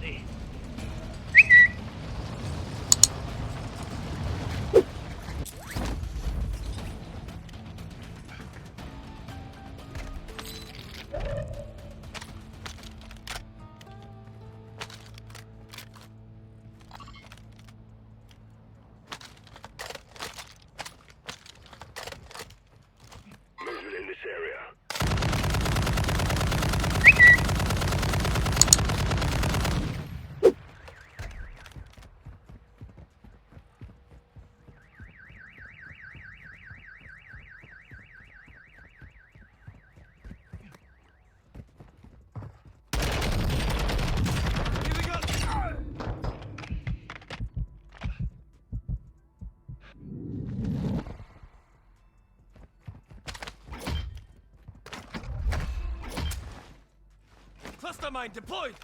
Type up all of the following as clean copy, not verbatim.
easy. Movement in this area. Cluster mine deployed!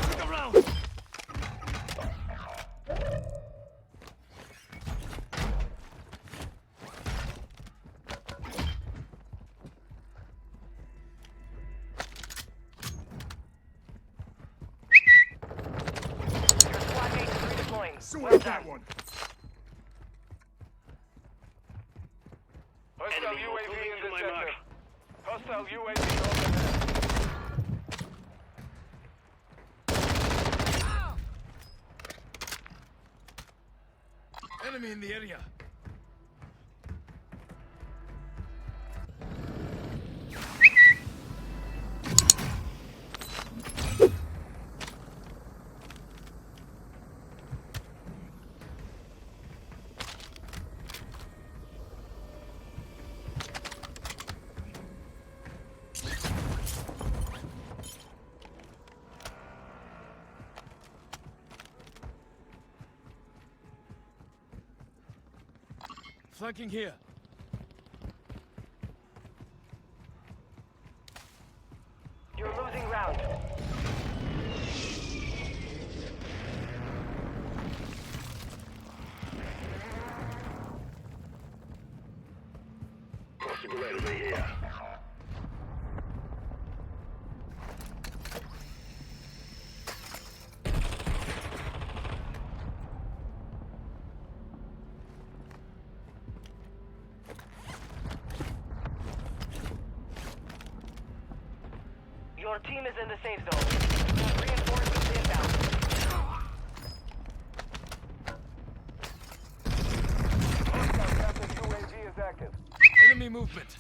Look around! Squad mates redeploying. So Well that done. one. Hostile Enemy UAV moving in to the my sector. mark. Hostile UAV overhead. Enemy in the area. Flanking here. You're losing ground. Possible enemy here. Your team is in the safe zone. Reinforcements inbound. Hostile captain UAV is active. Enemy movement.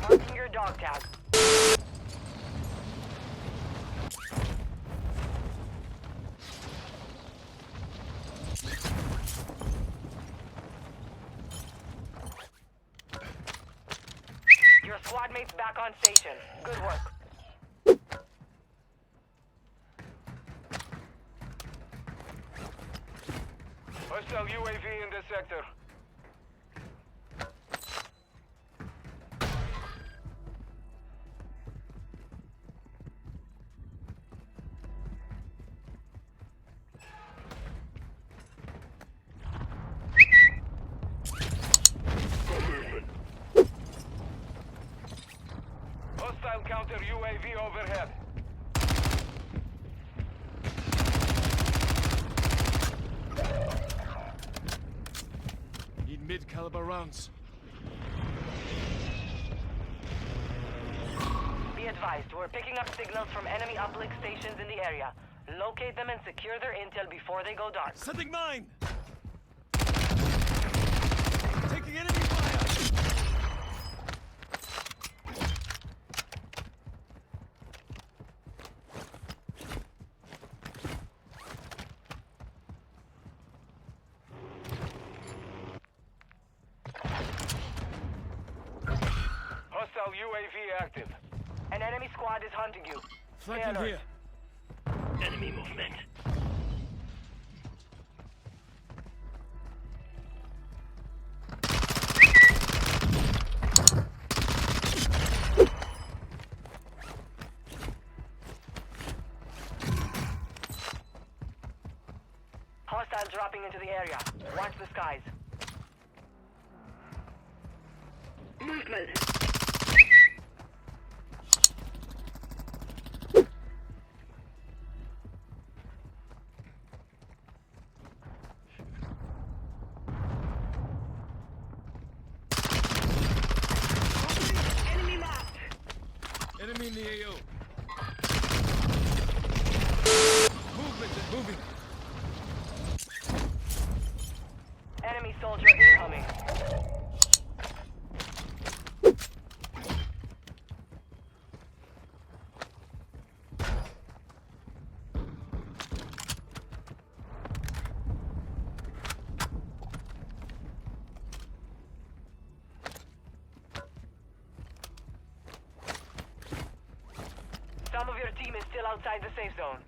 Marking your dog tag. Your squad mates back on station. Good work. Hostile UAV in the sector. Got movement. Hostile counter UAV overhead. Need mid-caliber rounds. Be advised, we're picking up signals from enemy uplink stations in the area. Locate them and secure their intel before they go dark. Setting mine! Taking enemy fire! Hostile UAV active. An enemy squad is hunting you. Stay Flanking alert. here. Enemy movement. into the area. Watch the skies. Movement. Enemy marked. Enemy in the AO. Movement is moving. Enemy soldier incoming. Some of your team is still outside the safe zone.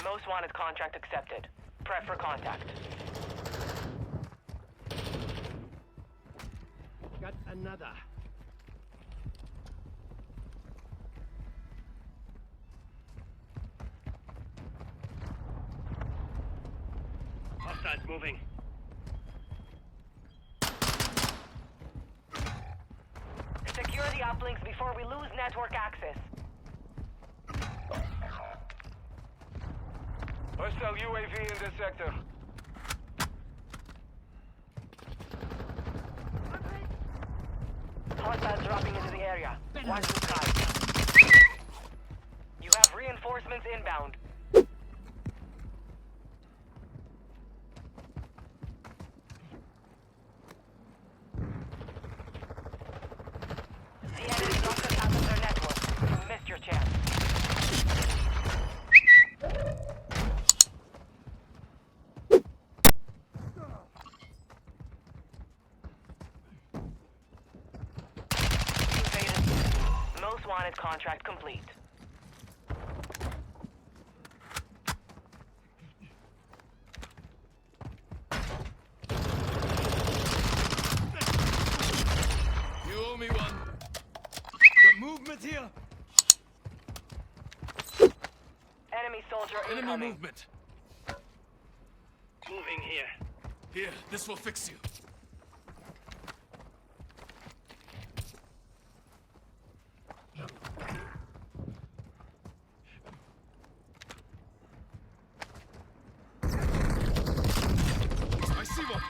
Most wanted contract accepted. Prep for contact. Got another. Hostiles moving. Secure the uplinks before we lose network access. Hostile UAV in this sector. Hostiles dropping into the area. Watch the skies. You have reinforcements inbound. The enemy knocked us out of their network. You missed your chance. Most wanted contract complete. You owe me one. Got movement here. Enemy soldier Enemy incoming. movement. Moving here. Here, this will fix you. I see one.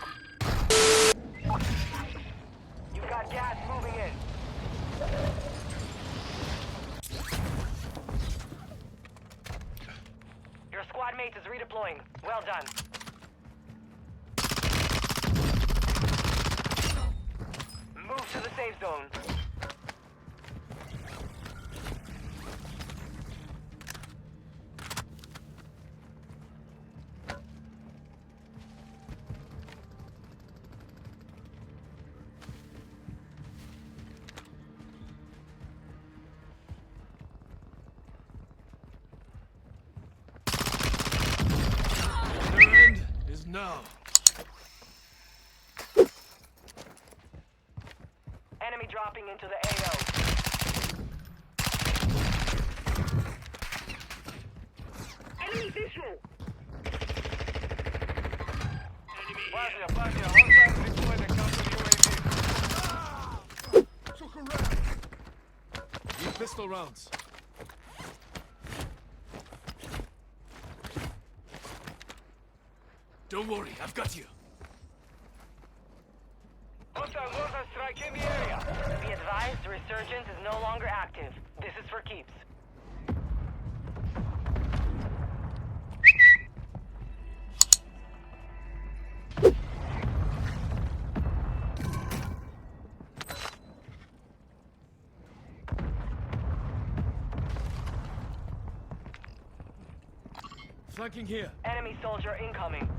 You've got gas moving in. Your squad mate is redeploying. Well done. Move to the safe zone. Their end is now. Enemy dropping into the AO. Enemy visual. Enemy here. Bosnia, Bosnia, hostiles deploy the counter UAV. Took a round. Need pistol rounds. Don't worry, I've got you. Hostile mortar strike in the area. Be advised, resurgence is no longer active. This is for keeps. Flanking here. Enemy soldier incoming.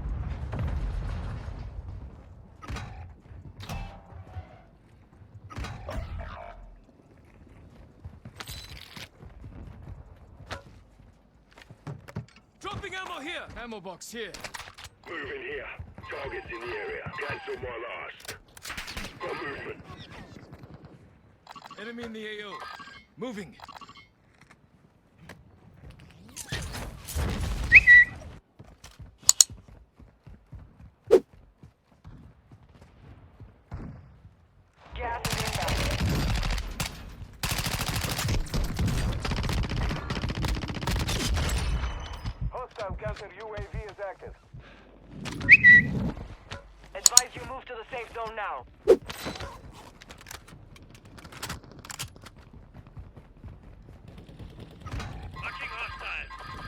Dropping ammo here. Ammo box here. Moving here. Targets in the area. Cancel my last. Got movement. Enemy in the AO. Moving. Counter UAV is active. Advise you move to the safe zone now. Watching hostile.